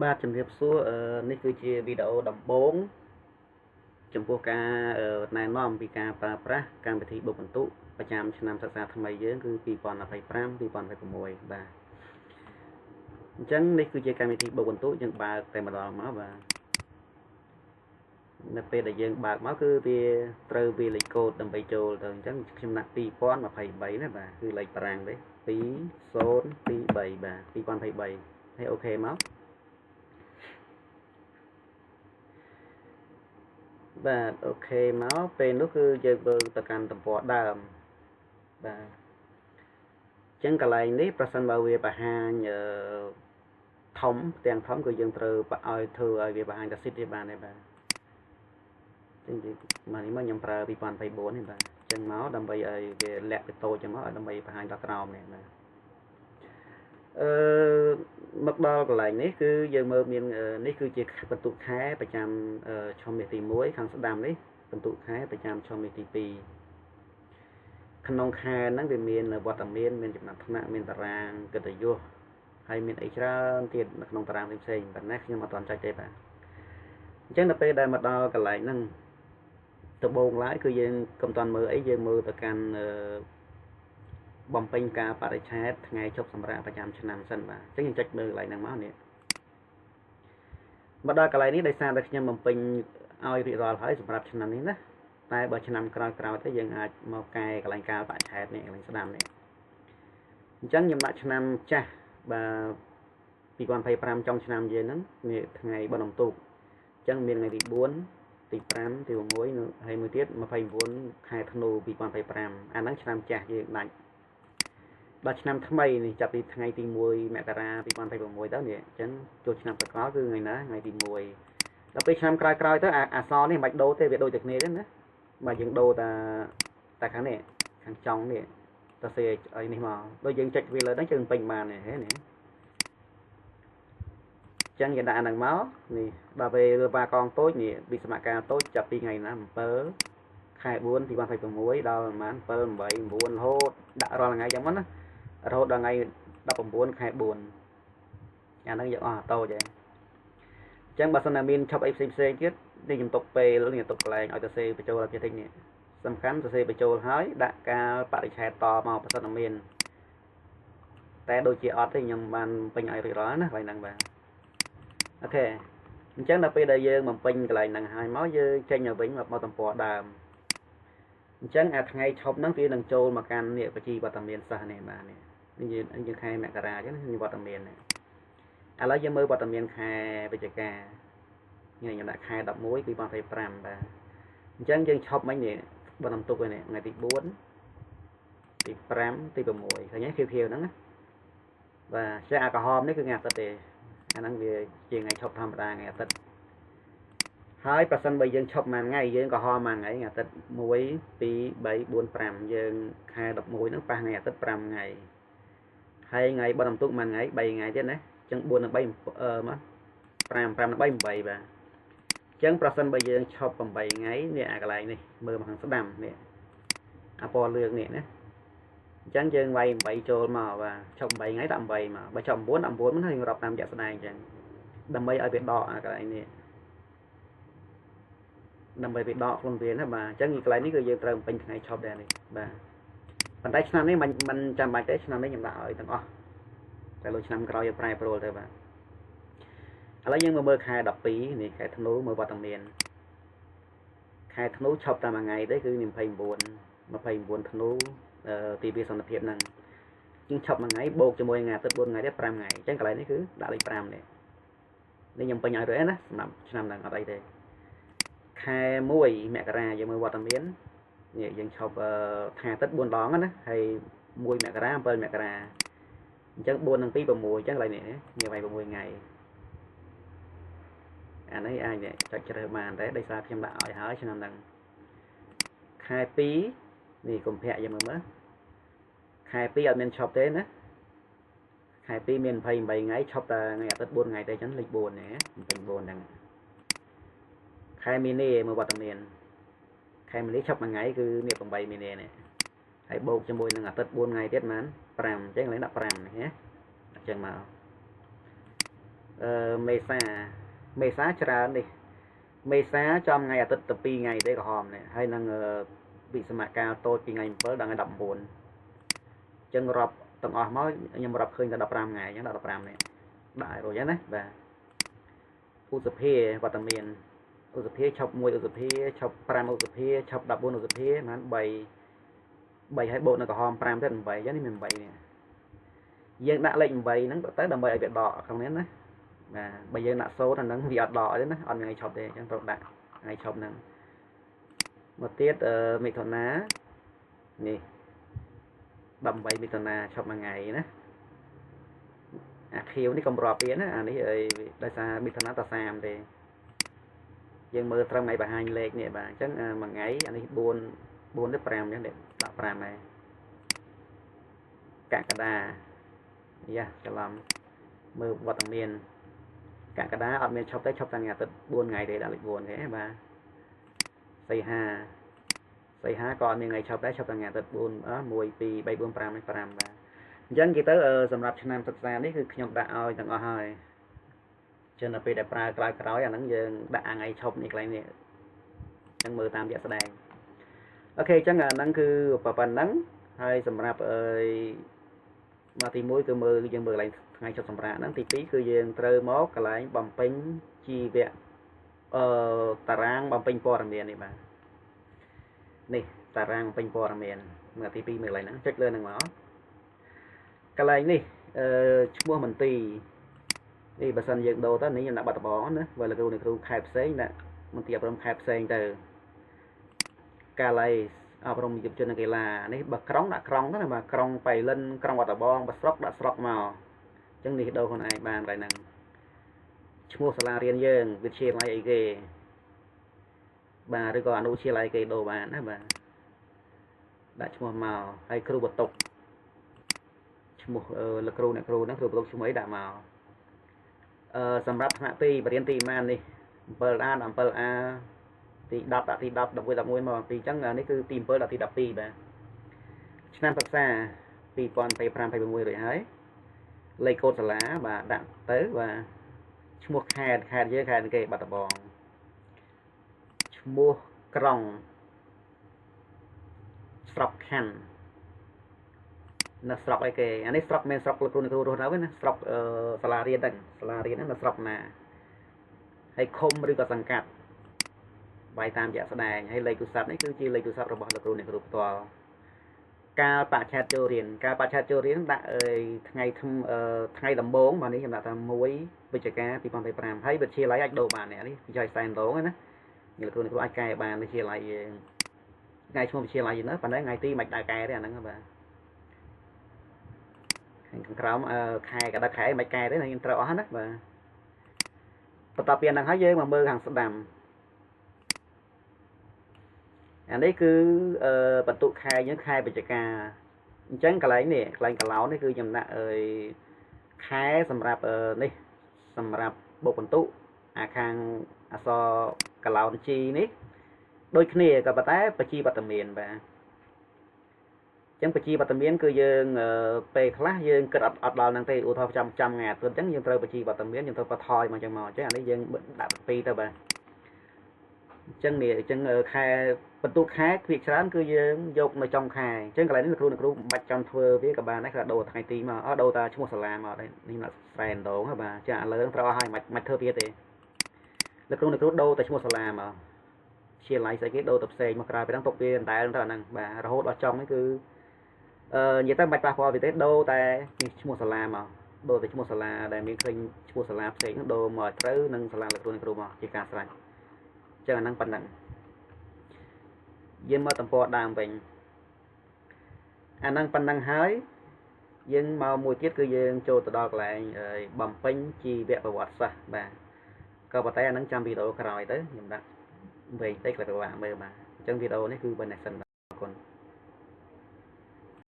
បាទជំរាបសួរនេះគឺជាវីដេអូដំបូងចំពោះការណែនាំពីការប្រើប្រាស់កម្មវិធីបូកបន្ទុកប្រចាំឆ្នាំសិក្សាថ្មីយើងគឺ2025-2026បាទអញ្ចឹងនេះគឺជាកម្មវិធីបូកបន្ទុកយើងបើកតែម្ដងមកបាទនៅពេលដែលយើងបើកមកគឺវាត្រូវវាលេខកូដដើម្បីចូលទៅអញ្ចឹងខ្ញុំដាក់2023ណាបាទគឺលេខតារាងទេ2023បាទ2023ហើយអូខេមកបាទអូខេមកពេលនោះគឺយើងមើលទៅកាន់ទំព័រដើមបាទអញ្ចឹងកន្លែងនេះប្រសិនបើវាបង្ហាញធំផ្ទាំងធំគឺយើងត្រូវឲ្យធ្វើឲ្យវាបង្ហាញតែ sheet ទេបានទេបាទអញ្ចឹងមកនេះមកខ្ញុំប្រើ2024នេះបាទអញ្ចឹងមកដើម្បីឲ្យវាលាក់ទៅតូចចឹងមកឲ្យដើម្បីបង្ហាញដល់ក្រោមនេះបាទមកដល់កន្លែងនេះគឺយើងមើលមាននេះគឺជាបន្ទុកខែប្រចាំឆមាសទី1ខាងស្ដាំនេះបន្ទុកខែប្រចាំឆមាសទី2ក្នុងខែហ្នឹងវាមានវត្តមានមានចំណាត់ថ្នាក់មានតារាងកិត្តិយសហើយមានអីច្រើនទៀតនៅក្នុងតារាងផ្សេងៗប៉ុន្តែខ្ញុំអត់ទាន់ចុចទេបាទអញ្ចឹងដល់ពេលដែលមកដល់កន្លែងហ្នឹងដំបូងឡើយគឺយើងកុំតាន់មើលអីយើងមើលទៅកាន់បំពេញការបរិច្ឆេទថ្ងៃជប់សម្រាប់ប្រចាំឆ្នាំសិនបាទអញ្ចឹងយើងចុចមើលកន្លែងហ្នឹងមកនេះមកដល់កន្លែងនេះដោយសារតែខ្ញុំបំពេញឲ្យរៀបរាល់ហើយសម្រាប់ឆ្នាំនេះណាតែបើឆ្នាំក្រោយៗទៅយើងអាចមកកែកន្លែងការបរិច្ឆេទនេះកន្លែងស្ដាំនេះអញ្ចឹងខ្ញុំដាក់ឆ្នាំចាស់បាទ2025ចុងឆ្នាំយើងហ្នឹងនេះថ្ងៃបុណ្យអុំទូកអញ្ចឹងមានថ្ងៃទី4ទី5ទី6ហើយមួយទៀត29ខែធ្នូ2025អាហ្នឹងឆ្នាំចាស់យើងដាច់ដល់ឆ្នាំថ្មីនេះចាប់ពីថ្ងៃទី1មករា2026ទៅនេះអញ្ចឹងចូលឆ្នាំសកលគឺថ្ងៃណាថ្ងៃទី1ដល់ពេលឆ្នាំក្រោយៗទៅអក្សរនេះមិនបាច់ដូរទេវាដូចតែគ្នាទេណាបាទយើងដូរតែខាងនេះខាងចុងនេះទៅសេឲ្យនេះមកដូចយើងចុចវាលើហ្នឹងយើងពេញបាននេះហ៎នេះចឹងយើងដាក់អាហ្នឹងមកនេះដល់ពេលលើបាកងតូចនេះវិសមការតូចចាប់ពីថ្ងៃណា7ខែ4 2026ដល់ប្រហែល7 8 9រហូតដាក់រាល់ថ្ងៃចឹងមកណារហូតដល់ថ្ងៃ19ខែ4អាហ្នឹងយកអស់តូចហើយអញ្ចឹងបើសិនណាមានឈប់អីផ្សេងទៀតនេះខ្ញុំទុកពេលនេះទុកកន្លែងឲ្យទៅសេបញ្ចូលឲ្យទៀតនេះសំខាន់ទៅសេបញ្ចូលហើយដាក់ការបរិច្ឆេទតមកបើសិនណាមានតែដូចជាអត់ទេខ្ញុំបានពេញឲ្យរៀបរាល់ណាកន្លែងហ្នឹងបាទអូខេអញ្ចឹងដល់ពេលដែលយើងបំពេញកន្លែងហ្នឹងហើយមកយើងចេញទៅវិញមកទំព័រដើមអញ្ចឹងអាថ្ងៃឈប់ហ្នឹងវានឹងចូលមកកាន់នេះបជីវត្តមានសិស្សនេះបាទនេះយើងខែមករាអញ្ចឹងនេះវត្តមាននេះឥឡូវយើងមើលវត្តមានខែវិច្ឆិកានេះខ្ញុំដាក់ខែ11 2025បាទអញ្ចឹងយើងឈប់មិញនេះបន្តទុកនេះថ្ងៃទី4ទី5ទី6ឃើញទេខៀវៗហ្នឹងណាបាទចាអាក្រហមនេះគឺថ្ងៃអាទិត្យទេអាហ្នឹងវាជាថ្ងៃឈប់ធម្មតាថ្ងៃអាទិត្យហើយប្រសិនបើយើងឈប់មួយថ្ងៃយើងក៏ហមមួយថ្ងៃអាទិត្យ1 2 3 4 5យើងខែ11ហ្នឹងប៉ះថ្ងៃអាទិត្យ5ថ្ងៃហើយថ្ងៃបន្តទុកមួយថ្ងៃ3ថ្ងៃទៀតណាអញ្ចឹង4 3 មក5 5 3 8បាទអញ្ចឹងប្រសិនបើយើងឈប់8ថ្ងៃនេះអាកន្លែងនេះមើលមកខាងស្ដាំនេះអាពណ៌លឿងនេះណាអញ្ចឹងយើងវាយ8ចូលមកបាទឈប់8ថ្ងៃដាក់8មកបើឈប់9ដាក់9មិនហើយរាប់តាមជាក់ស្ដែងអញ្ចឹងដើម្បីឲ្យវាដកអាកន្លែងនេះដើម្បីវាដកខ្លួនវាណាបាទអញ្ចឹងកន្លែងនេះគឺយើងត្រូវពេញថ្ងៃឈប់ដែរនេះបាទប៉ុន្តែឆ្នាំនេះមិនចាំបាច់ទេឆ្នាំនេះខ្ញុំដាក់ឲ្យទាំងអស់តែលើឆ្នាំក្រោយយើងប្រែប្រួលទៅបាទឥឡូវយើងមើលខែ12នេះខែធ្នូមើលវត្តមានខែធ្នូឈប់តែមួយថ្ងៃទេគឺ29ធ្នូទីវាសន្តិភាពហ្នឹងជាងឈប់មួយថ្ងៃបូកជាមួយថ្ងៃអាទិត្យ4ថ្ងៃទៀត5ថ្ងៃអញ្ចឹងកន្លែងនេះគឺដាក់លេខ5នេះខ្ញុំពេញឲ្យរួចណាសម្រាប់ឆ្នាំហ្នឹងអត់អីទេខែ1មករាយើងមើលវត្តមាននេះយើងឈប់ថ្ងៃអាទិត្យ4ដងណាហើយ1មករា7មករាអញ្ចឹង4និង2 6អញ្ចឹងកន្លែងនេះវាវាយ6ថ្ងៃអានេះអាចចុចជ្រើសបានតែដោយសារខ្ញុំដាក់ឲ្យហើយឆ្នាំហ្នឹងខែ2នេះកុម្ភៈយើងមើលខែ2អត់មានឈប់ទេណាខែ2មាន28ថ្ងៃឈប់តែថ្ងៃអាទិត្យ4ថ្ងៃទេអញ្ចឹងលេខ4នេះ24ហ្នឹងខែមីនាមើលវត្តមានខែមីនាឈប់មួយថ្ងៃគឺនេះ8មីនានេះហើយបូកជាមួយនឹងអាទិត្យ4ថ្ងៃទៀតបាន5អញ្ចឹងឡើងដាក់5នេះណាអញ្ចឹងមក មេសាមេសាច្រើននេះមេសាចំថ្ងៃអាទិត្យទៅ2ថ្ងៃទេក្រហមនេះហើយនឹងវិសមការតូចពីថ្ងៃ7ដល់ថ្ងៃ19អញ្ចឹងរាប់ទាំងអស់មកខ្ញុំរាប់ឃើញតែ15ថ្ងៃអញ្ចឹងដល់15នេះដាក់ឲ្យរួចហើយណាបាទឧសភាវត្តមានឧសភាឈប់1ឧសភាឈប់5ឧសភាឈប់14ឧសភាបាន3ហើយបូកនៅក្រហម5ទៀត8អញ្ចឹងនេះមាន8នេះយើងដាក់លេខ8ហ្នឹងទៅដើម្បីឲ្យវាដកក្នុងនេះណាបាទបើយើងដាក់សូត្រអាហ្នឹងវាអត់ដកទេណាអត់មានថ្ងៃឈប់ទេអញ្ចឹងត្រូវដាក់ថ្ងៃឈប់ហ្នឹងមកទៀតមិថុនានេះ18មិថុនាឈប់មួយថ្ងៃណាអាខៀវនេះកុំរាប់ទៀតណាអានេះដោយសារមិថុនាត30ទេយើងមើលត្រឹមថ្ងៃបង្ហាញលេខនេះបាទអញ្ចឹងមួយថ្ងៃអានេះ4ទៅ5អញ្ចឹងដាក់5ហើយកក្កដាយ៉ាច្រឡំមើលវត្តមានកក្កដាអត់មានឈប់ទេឈប់តាំងអាទិត្យ4ថ្ងៃទេដាក់លេខ4ទេបាទសីហាក៏អត់មានថ្ងៃឈប់ដែរឈប់តាំងអាទិត្យ4 1 2 3 4 5 5បាទអញ្ចឹងគេទៅសម្រាប់ឆ្នាំសិក្សានេះគឺខ្ញុំដាក់ឲ្យទាំងអស់ហើយចឹងដល់ពេលដែលប្រើក្រោយអាហ្នឹងយើងដាក់ថ្ងៃឈប់នេះកន្លែងនេះអញ្ចឹងមើលតាមជាក់ស្ដែងអូខេអញ្ចឹងអាហ្នឹងគឺប៉ុណ្ណឹងហើយសម្រាប់មកទី1គឺយើងមើលកន្លែងថ្ងៃឈប់សម្រាកហ្នឹងទី2គឺយើងត្រូវមកកន្លែងបំពេញជីវៈតារាងបំពេញព័ត៌មាននេះបាទនេះតារាងបំពេញព័ត៌មានមើលទី2មើលកន្លែងហ្នឹងចុចលើហ្នឹងមកកន្លែងនេះឈ្មោះមន្ទីរនេះបើសិនយើងដូរទៅនេះខ្ញុំដាក់បាត់ដំបងណាបើលោកគ្រូខេត្តផ្សេងដាក់មន្ទីរអប់រំខេត្តផ្សេងទៅកាល័យអប់រំយុវជននិងកីឡានេះបើក្រុងដាក់ក្រុងទៅណាបាទក្រុងបៃលិនក្រុងបាត់ដំបងបើស្រុកដាក់ស្រុកមកអញ្ចឹងនេះដូរខ្លួនឯងបានកន្លែងហ្នឹងឈ្មោះសាលារៀនយើងវិទ្យាល័យអីគេបាទឬក៏អនុវិទ្យាល័យគេដូរបានណាបាទដាក់ឈ្មោះមកហើយគ្រូបន្ទុកឈ្មោះលោកគ្រូអ្នកគ្រូហ្នឹងគ្រូបន្ទុកឈ្មោះអីដាក់មកសម្រាប់ថ្នាក់ទីបរិញ្ញាបត្រទីម៉ាននេះ 7A 17A ទី10ដាក់ទី10 11 11មកពីអញ្ចឹងនេះគឺទី7ដាក់ទី12បាទឆ្នាំសិក្សា2025 26រួចហើយលេខកូដសាលាបាទដាក់ទៅបាទឈ្មោះខេត្តយើងខេត្តគេបាត់ដំបងឈ្មោះក្រុងស្រុកខណ្ឌនៅស្រុកអីគេអានេះស្រុកមានស្រុកលោកគ្រូអ្នកគ្រូរស់នៅណាស្រុកសាលារៀនហ្នឹងនៅស្រុកណាហើយឃុំឬក៏សង្កាត់បាយតាមជាក់ស្ដែងហើយលេខទូរស័ព្ទនេះគឺជាលេខទូរស័ព្ទរបស់លោកគ្រូអ្នកគ្រូផ្ទាល់កាលបច្ឆេទចូលរៀនដាក់ថ្ងៃដំបូងបាទនេះខ្ញុំដាក់ថា1វិច្ឆិកា2025ហើយវិទ្យាល័យអាចដូរបាននេះពីចុយសែនដងណាលោកគ្រូអ្នកគ្រូអាចកែបានវិទ្យាល័យយើងថ្ងៃឈ្មោះវិទ្យាល័យហ្នឹងប៉ុន្តែថ្ងៃទីមិនដាក់កែទេអាហ្នឹងបាទខាងក្រោមខែក៏ដាក់ខែមិនកែទេខ្ញុំត្រូវអស់ណាបាទបន្ទាប់ពីហ្នឹងហើយយើងមកមើលខាងស្ដាំអានេះគឺបន្ទុកខែយើងខែវិច្ឆិកាអញ្ចឹងកន្លែងនេះកន្លែងកឡោននេះគឺខ្ញុំដាក់ខែសម្រាប់នេះសម្រាប់បុកបន្ទុកអាខាងអក្សរកឡោនជីនេះដូចគ្នាក៏ប៉ុន្តែបជីវត្តមានបាទចឹងបជីវត្តមានគឺយើងពេលខ្លះយើងគិតអត់ដល់ហ្នឹងទេឧទាហរណ៍ចាំថ្ងៃអាទិត្យអញ្ចឹងយើងត្រូវបជីវត្តមានយើងត្រូវបថយមកអញ្ចឹងមកអញ្ចឹងអានេះយើងដាក់2ទៅបាទអញ្ចឹងនេះអញ្ចឹងខែបន្ទុកខែភាគច្រើនគឺយើងយកនៅចុងខែអញ្ចឹងកន្លែងនេះលោកគ្រូមិនបាច់ចាំធ្វើវាក៏បានដែរគឺដូរថ្ងៃទីមកដូរតាឈ្មោះសាលាមកនេះដាក់ស្រែម្ដងបាទចាឥឡូវត្រូវអស់ហើយមិនធ្វើទៀតទេលោកគ្រូដូរតែឈ្មោះសាលាមកជាឡៃស្អីគេដូរទៅផ្សេងមកក្រៅពីហ្នឹងទុកវាដដែលទៅអាហ្នឹងបាទរហូតដល់ចុងនេះគឺនិយាយទៅមិនបាច់ប៉ះពាល់វាទេដូរតែឈ្មោះសាលាមកដូរតែឈ្មោះសាលាដែលមានឃើញឈ្មោះសាលាផ្សេងហ្នឹងដូរមកឲ្យត្រូវនឹងសាលាលោកគ្រូមកជាការស្រេចចឹងអាហ្នឹងប៉ុណ្ណឹងយើងមកតំពរដើមវិញអាហ្នឹងប៉ុណ្ណឹងហើយយើងមកមួយទៀតគឺយើងចូលទៅដល់កន្លែងបំពេញជីវប្រវត្តិសាស្ត្របាទក៏ប៉ុន្តែអាហ្នឹងចាំវីដេអូក្រោយទៅខ្ញុំដាក់វិញតិចក៏ពិបាកមើលបាទអញ្ចឹងវីដេអូនេះគឺប៉ុណ្ណេះសិនបាទអរគុណ